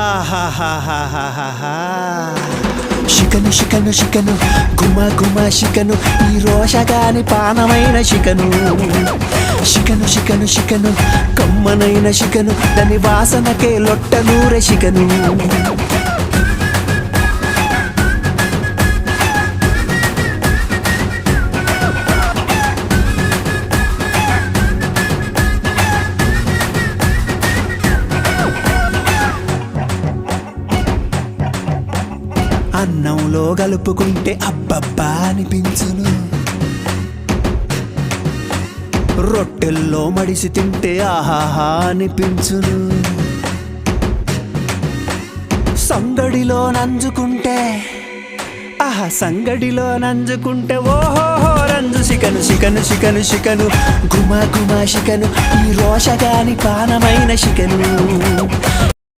ఆహాహాహాహాహా. శికను శికను శికను గుమ గుమ శికను ఈ రోషగాని పానమైన శికను శికను శికను శికను కమ్మనైన శికను దాని వాసనకే లొట్టనూరె శికను అన్నంలో కలుపుకుంటే అబ్బబ్బా అనిపించును రొట్టెల్లో మడిసి తింటే ఆహాహా అనిపించును సంగడిలో నంజుకుంటే ఆహా సంగడిలో నంజుకుంటే ఓహోహో రంజు శికను శికను శికను శికను గుమ గుమ శికను ఈ రోషగాని పానమైన శికను